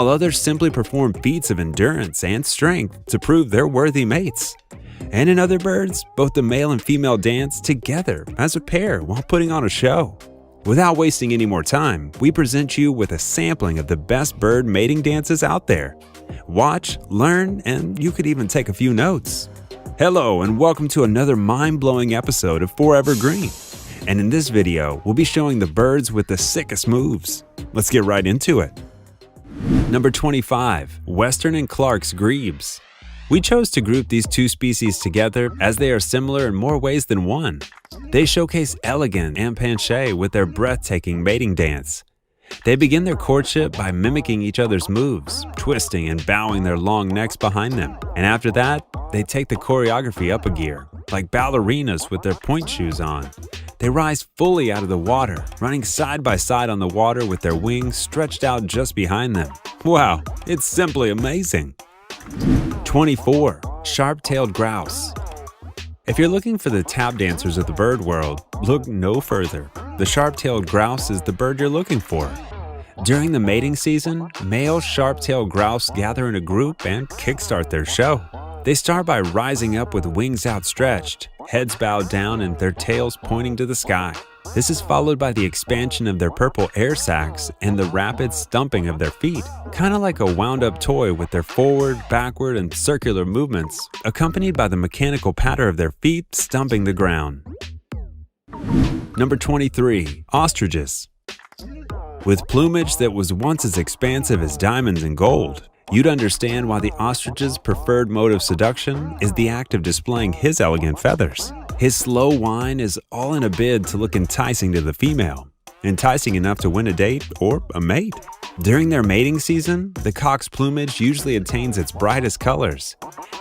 while others simply perform feats of endurance and strength to prove they're worthy mates. And in other birds, both the male and female dance together as a pair while putting on a show. Without wasting any more time, we present you with a sampling of the best bird mating dances out there. Watch, learn, and you could even take a few notes. Hello, and welcome to another mind-blowing episode of Forever Green. And in this video, we'll be showing the birds with the sickest moves. Let's get right into it. Number 25, Western and Clark's Grebes. We chose to group these two species together as they are similar in more ways than one. They showcase elegance and penchant with their breathtaking mating dance. They begin their courtship by mimicking each other's moves, twisting and bowing their long necks behind them. And after that, they take the choreography up a gear, like ballerinas with their point shoes on. They rise fully out of the water, running side by side on the water with their wings stretched out just behind them. Wow, it's simply amazing. 24. Sharp-tailed grouse. If you're looking for the tap dancers of the bird world, look no further. The sharp-tailed grouse is the bird you're looking for. During the mating season, male sharp-tailed grouse gather in a group and kickstart their show. They start by rising up with wings outstretched, heads bowed down and their tails pointing to the sky. This is followed by the expansion of their purple air sacs and the rapid stumping of their feet, kind of like a wound-up toy with their forward, backward, and circular movements, accompanied by the mechanical patter of their feet stumping the ground. Number 23. Ostriches. With plumage that was once as expansive as diamonds and gold, you'd understand why the ostrich's preferred mode of seduction is the act of displaying his elegant feathers. His slow whine is all in a bid to look enticing to the female, enticing enough to win a date or a mate. During their mating season, the cock's plumage usually attains its brightest colors,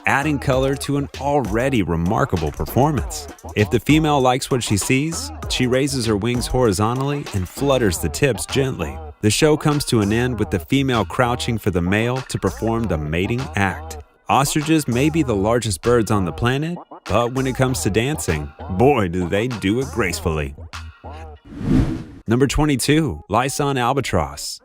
adding color to an already remarkable performance. If the female likes what she sees, she raises her wings horizontally and flutters the tips gently. The show comes to an end with the female crouching for the male to perform the mating act. Ostriches may be the largest birds on the planet, but when it comes to dancing, boy, do they do it gracefully. Number 22. Licon albatross.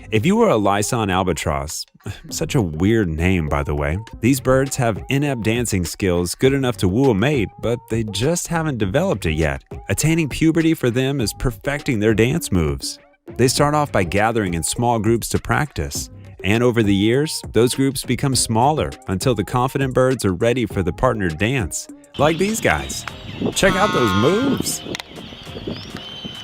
If you were a Licon albatross, such a weird name by the way, these birds have inept dancing skills good enough to woo a mate, but they just haven't developed it yet. Attaining puberty for them is perfecting their dance moves. They start off by gathering in small groups to practice, and over the years, those groups become smaller until the confident birds are ready for the partnered dance, like these guys. Check out those moves!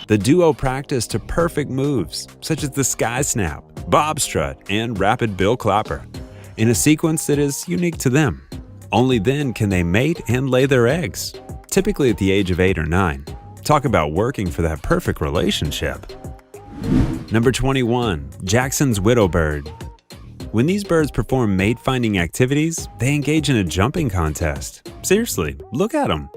The duo practice to perfect moves, such as the sky snap, bob strut, and rapid bill clapper, in a sequence that is unique to them. Only then can they mate and lay their eggs, typically at the age of 8 or 9. Talk about working for that perfect relationship. Number 21. Jackson's Widowbird. When these birds perform mate-finding activities, they engage in a jumping contest. Seriously, look at them.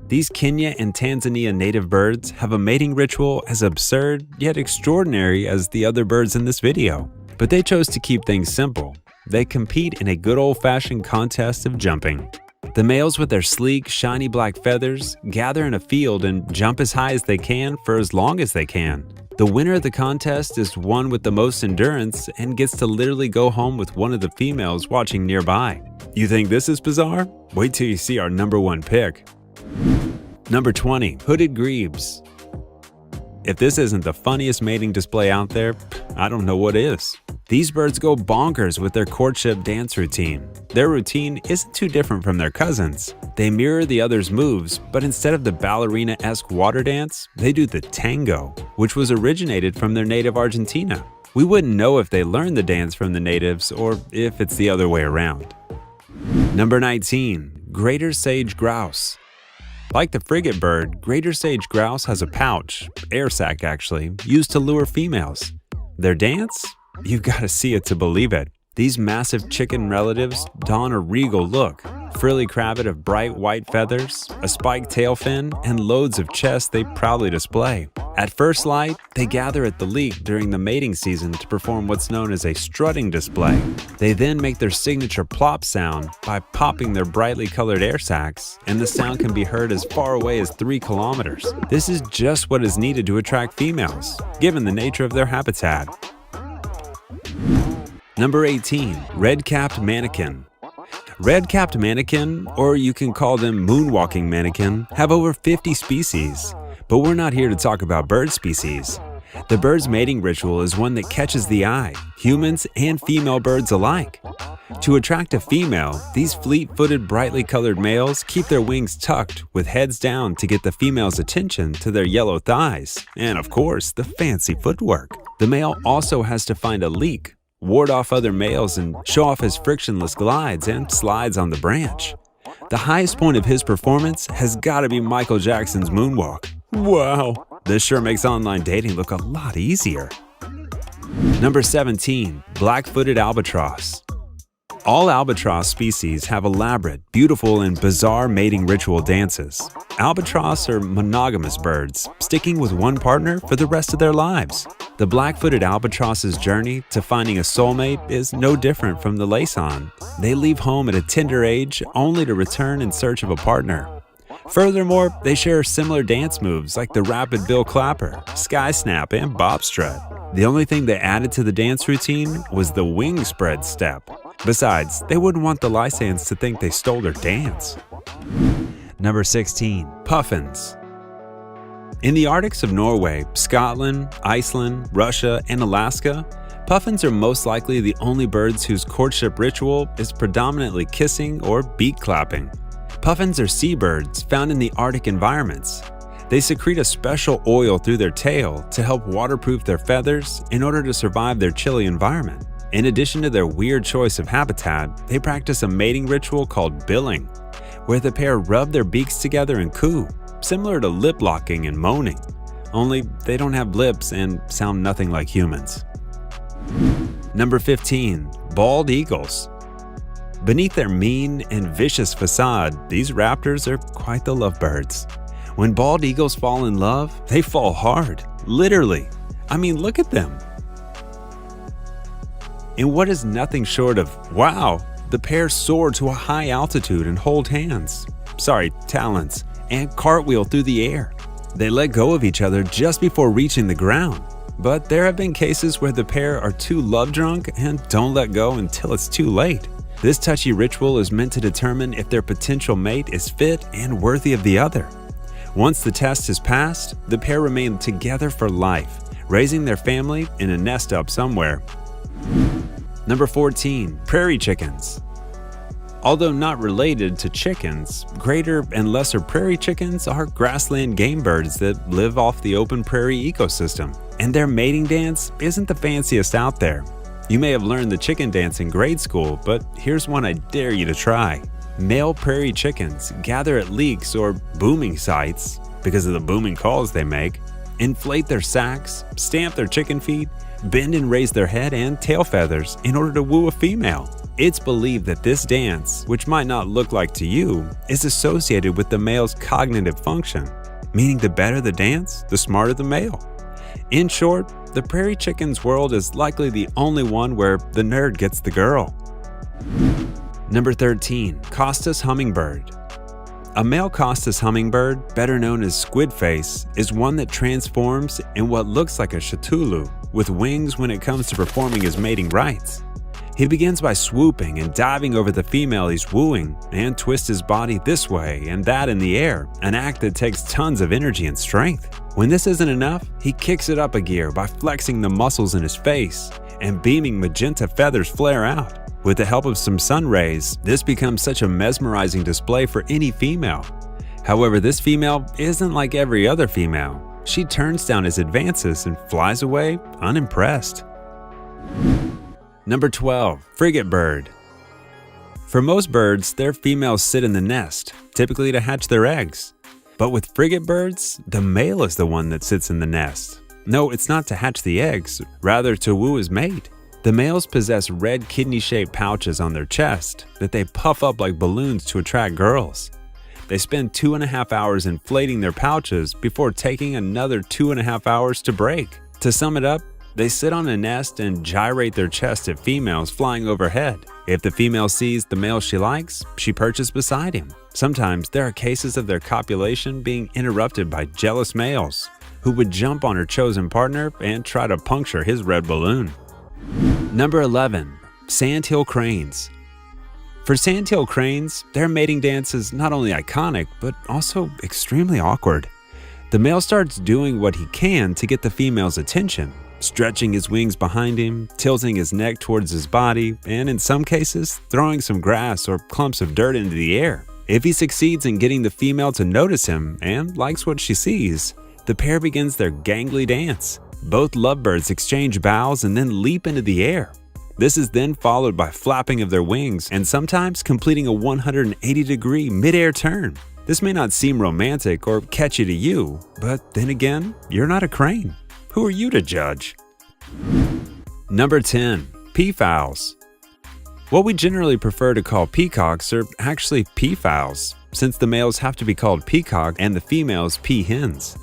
These Kenya and Tanzania native birds have a mating ritual as absurd yet extraordinary as the other birds in this video. But they chose to keep things simple. They compete in a good old-fashioned contest of jumping. The males with their sleek, shiny black feathers gather in a field and jump as high as they can for as long as they can. The winner of the contest is one with the most endurance and gets to literally go home with one of the females watching nearby. You think this is bizarre? Wait till you see our number 1 pick. Number 20. Hooded Grebes. If this isn't the funniest mating display out there, I don't know what is. These birds go bonkers with their courtship dance routine. Their routine isn't too different from their cousins. They mirror the others' moves, but instead of the ballerina-esque water dance, they do the tango, which was originated from their native Argentina. We wouldn't know if they learned the dance from the natives or if it's the other way around. Number 19. Greater Sage Grouse. Like the frigate bird, greater sage grouse has a pouch, air sac actually, used to lure females. Their dance? You've got to see it to believe it. These massive chicken relatives don a regal look, frilly cravat of bright white feathers, a spiked tail fin, and loads of chest they proudly display. At first light, they gather at the leek during the mating season to perform what's known as a strutting display. They then make their signature plop sound by popping their brightly colored air sacs, and the sound can be heard as far away as 3 kilometers. This is just what is needed to attract females, given the nature of their habitat. Number 18. Red-capped manakin. Red-capped manakin, or you can call them moonwalking manakin, have over 50 species. But we're not here to talk about bird species. The bird's mating ritual is one that catches the eye, humans and female birds alike. To attract a female, these fleet-footed, brightly colored males keep their wings tucked with heads down to get the female's attention to their yellow thighs, and of course, the fancy footwork. The male also has to find a leak, ward off other males, and show off his frictionless glides and slides on the branch. The highest point of his performance has got to be Michael Jackson's moonwalk. Wow! This sure makes online dating look a lot easier. Number 17. Black-footed albatross. All albatross species have elaborate, beautiful, and bizarre mating ritual dances. Albatross are monogamous birds, sticking with one partner for the rest of their lives. The black-footed albatross's journey to finding a soulmate is no different from the laysan. They leave home at a tender age only to return in search of a partner. Furthermore, they share similar dance moves like the rapid bill clapper, sky snap, and bob strut. The only thing they added to the dance routine was the wing spread step. Besides, they wouldn't want the Lysans to think they stole their dance. Number 16. Puffins. In the Arctics of Norway, Scotland, Iceland, Russia, and Alaska, puffins are most likely the only birds whose courtship ritual is predominantly kissing or beak clapping. Puffins are seabirds found in the Arctic environments. They secrete a special oil through their tail to help waterproof their feathers in order to survive their chilly environment. In addition to their weird choice of habitat, they practice a mating ritual called billing, where the pair rub their beaks together and coo, similar to lip locking and moaning, only they don't have lips and sound nothing like humans. Number 15. Bald eagles. Beneath their mean and vicious facade, these raptors are quite the lovebirds. When bald eagles fall in love, they fall hard, literally. I mean, look at them. In what is nothing short of wow, the pair soar to a high altitude and hold hands, talons, and cartwheel through the air. They let go of each other just before reaching the ground. But there have been cases where the pair are too love drunk and don't let go until it's too late. This touchy ritual is meant to determine if their potential mate is fit and worthy of the other. Once the test is passed, the pair remain together for life, raising their family in a nest up somewhere. Number 14. Prairie chickens. Although not related to chickens, greater and lesser prairie chickens are grassland game birds that live off the open prairie ecosystem, and their mating dance isn't the fanciest out there. You may have learned the chicken dance in grade school, but here's one I dare you to try. Male prairie chickens gather at leeks or booming sites, because of the booming calls they make, inflate their sacks, stamp their chicken feet, bend and raise their head and tail feathers in order to woo a female. It's believed that this dance, which might not look like to you, is associated with the male's cognitive function, meaning the better the dance, the smarter the male. In short, the prairie chicken's world is likely the only one where the nerd gets the girl. Number 13. Costus hummingbird. A male Costus hummingbird, better known as squid face, is one that transforms in what looks like a cthulhu, with wings when it comes to performing his mating rites. He begins by swooping and diving over the female he's wooing and twists his body this way and that in the air, an act that takes tons of energy and strength. When this isn't enough, he kicks it up a gear by flexing the muscles in his face and beaming magenta feathers flare out. With the help of some sun rays, this becomes such a mesmerizing display for any female. However, this female isn't like every other female. She turns down his advances and flies away unimpressed. Number 12. Frigate bird. For most birds, their females sit in the nest, typically to hatch their eggs. But with frigate birds, the male is the one that sits in the nest. No, it's not to hatch the eggs, rather to woo his mate. The males possess red kidney-shaped pouches on their chest that they puff up like balloons to attract girls. They spend 2.5 hours inflating their pouches before taking another 2.5 hours to break. To sum it up, they sit on a nest and gyrate their chest at females flying overhead. If the female sees the male she likes, she perches beside him. Sometimes there are cases of their copulation being interrupted by jealous males who would jump on her chosen partner and try to puncture his red balloon. Number 11. Sandhill cranes. For sandhill cranes, their mating dance is not only iconic, but also extremely awkward. The male starts doing what he can to get the female's attention, stretching his wings behind him, tilting his neck towards his body, and in some cases, throwing some grass or clumps of dirt into the air. If he succeeds in getting the female to notice him and likes what she sees, the pair begins their gangly dance. Both lovebirds exchange bows and then leap into the air. This is then followed by flapping of their wings and sometimes completing a 180-degree mid-air turn. This may not seem romantic or catchy to you, but then again, you're not a crane. Who are you to judge? Number 10. Peafowls. What we generally prefer to call peacocks are actually peafowls, since the males have to be called peacock and the females peahens.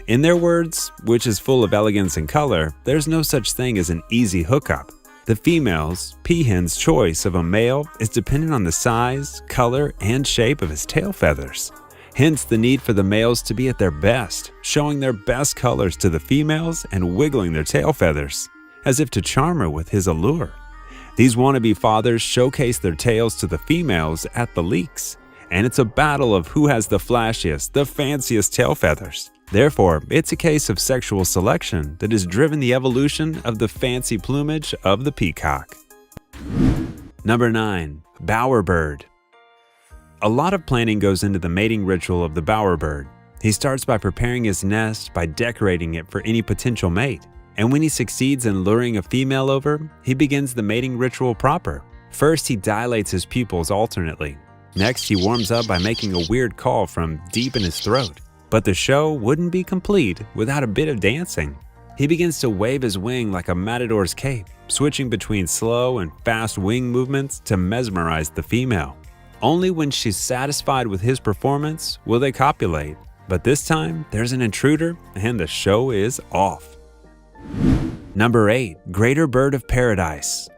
In their words, which is full of elegance and color, there's no such thing as an easy hookup. The female's, peahen's choice of a male is dependent on the size, color, and shape of his tail feathers. Hence the need for the males to be at their best, showing their best colors to the females and wiggling their tail feathers, as if to charm her with his allure. These wannabe fathers showcase their tails to the females at the leeks, and it's a battle of who has the flashiest, the fanciest tail feathers. Therefore, it's a case of sexual selection that has driven the evolution of the fancy plumage of the peacock. Number 9. Bowerbird. A lot of planning goes into the mating ritual of the bowerbird. He starts by preparing his nest by decorating it for any potential mate. And when he succeeds in luring a female over, he begins the mating ritual proper. First, he dilates his pupils alternately. Next, he warms up by making a weird call from deep in his throat. But the show wouldn't be complete without a bit of dancing. He begins to wave his wing like a matador's cape, switching between slow and fast wing movements to mesmerize the female. Only when she's satisfied with his performance will they copulate. But this time, there's an intruder and the show is off. Number 8. Greater bird of paradise.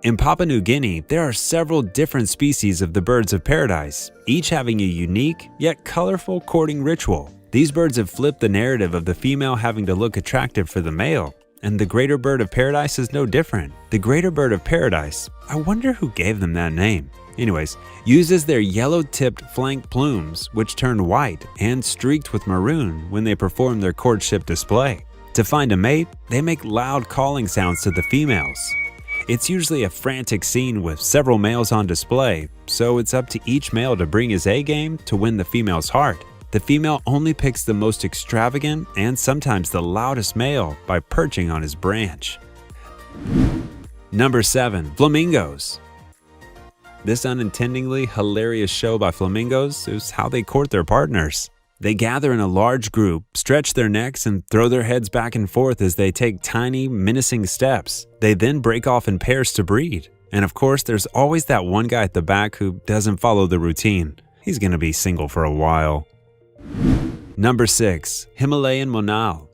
In Papua New Guinea, there are several different species of the birds of paradise, each having a unique yet colorful courting ritual. These birds have flipped the narrative of the female having to look attractive for the male, and the greater bird of paradise is no different. The greater bird of paradise, I wonder who gave them that name. Anyways, uses their yellow-tipped flank plumes, which turn white and streaked with maroon when they perform their courtship display. To find a mate, they make loud calling sounds to the females. It's usually a frantic scene with several males on display, so it's up to each male to bring his A-game to win the female's heart. The female only picks the most extravagant and sometimes the loudest male by perching on his branch. Number 7. Flamingos. This unintendingly hilarious show by flamingos is how they court their partners. They gather in a large group, stretch their necks, and throw their heads back and forth as they take tiny, menacing steps. They then break off in pairs to breed. And of course, there's always that one guy at the back who doesn't follow the routine. He's gonna be single for a while. Number 6. Himalayan monal.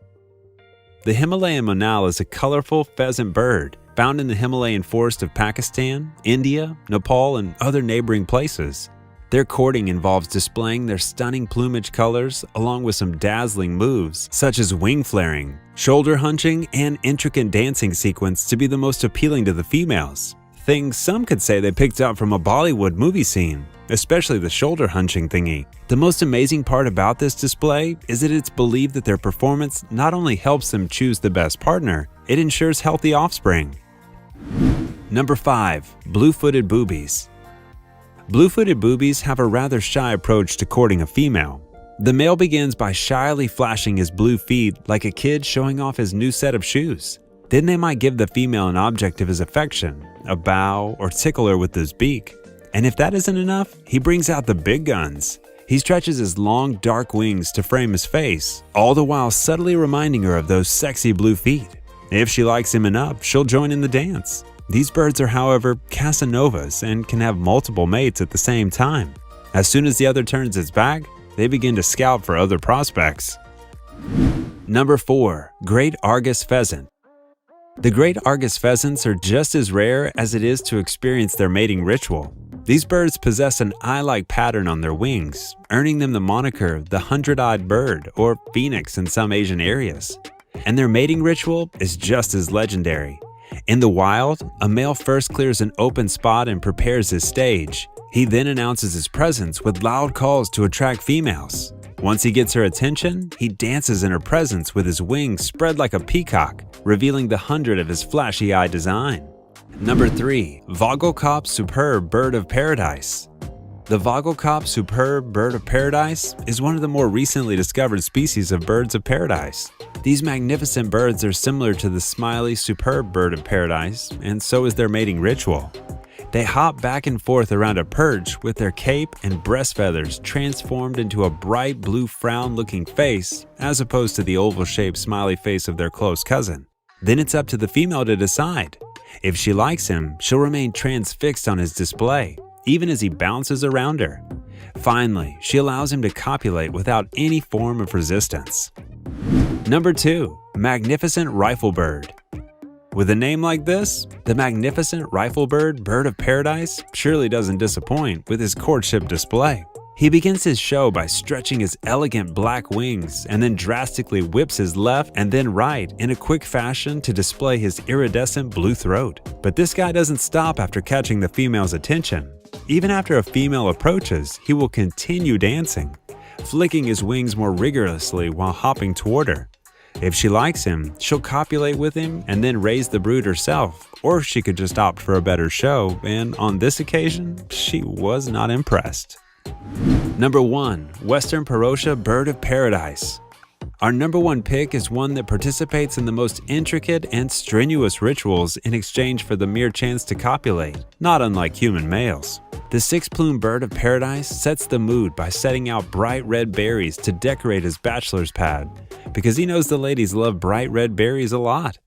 The Himalayan monal is a colorful pheasant bird found in the Himalayan forest of Pakistan, India, Nepal, and other neighboring places. Their courting involves displaying their stunning plumage colors along with some dazzling moves such as wing flaring, shoulder hunching, and intricate dancing sequence to be the most appealing to the females. Things some could say they picked up from a Bollywood movie scene, especially the shoulder hunching thingy. The most amazing part about this display is that it's believed that their performance not only helps them choose the best partner, it ensures healthy offspring. Number 5. Blue-footed boobies. Blue-footed boobies have a rather shy approach to courting a female. The male begins by shyly flashing his blue feet like a kid showing off his new set of shoes. Then they might give the female an object of his affection, a bow, or tickle her with his beak. And if that isn't enough, he brings out the big guns. He stretches his long, dark wings to frame his face, all the while subtly reminding her of those sexy blue feet. If she likes him enough, she'll join in the dance. These birds are, however, Casanovas and can have multiple mates at the same time. As soon as the other turns its back, they begin to scout for other prospects. Number 4. Great Argus Pheasant. The great Argus pheasants are just as rare as it is to experience their mating ritual. These birds possess an eye-like pattern on their wings, earning them the moniker the hundred-eyed bird or phoenix in some Asian areas. And their mating ritual is just as legendary. In the wild, a male first clears an open spot and prepares his stage. He then announces his presence with loud calls to attract females. Once he gets her attention, he dances in her presence with his wings spread like a peacock, revealing the 100 of his flashy eye design. Number 3. Vogelkopf Superb Bird of Paradise. The Vogelkopf Superb Bird of Paradise is one of the more recently discovered species of birds of paradise. These magnificent birds are similar to the smiley Superb Bird of Paradise, and so is their mating ritual. They hop back and forth around a perch with their cape and breast feathers transformed into a bright blue frown-looking face, as opposed to the oval-shaped smiley face of their close cousin. Then it's up to the female to decide. If she likes him, she'll remain transfixed on his display, even as he bounces around her. Finally, she allows him to copulate without any form of resistance. Number 2. Magnificent Riflebird. With a name like this, the Magnificent Riflebird Bird of Paradise surely doesn't disappoint with his courtship display. He begins his show by stretching his elegant black wings and then drastically whips his left and then right in a quick fashion to display his iridescent blue throat. But this guy doesn't stop after catching the female's attention. Even after a female approaches, he will continue dancing, flicking his wings more rigorously while hopping toward her. If she likes him, she'll copulate with him and then raise the brood herself, or she could just opt for a better show, and on this occasion, she was not impressed. Number 1. Western Parrottia Bird of Paradise. Our number 1 pick is one that participates in the most intricate and strenuous rituals in exchange for the mere chance to copulate, not unlike human males. The 6-plume bird of paradise sets the mood by setting out bright red berries to decorate his bachelor's pad, because he knows the ladies love bright red berries a lot.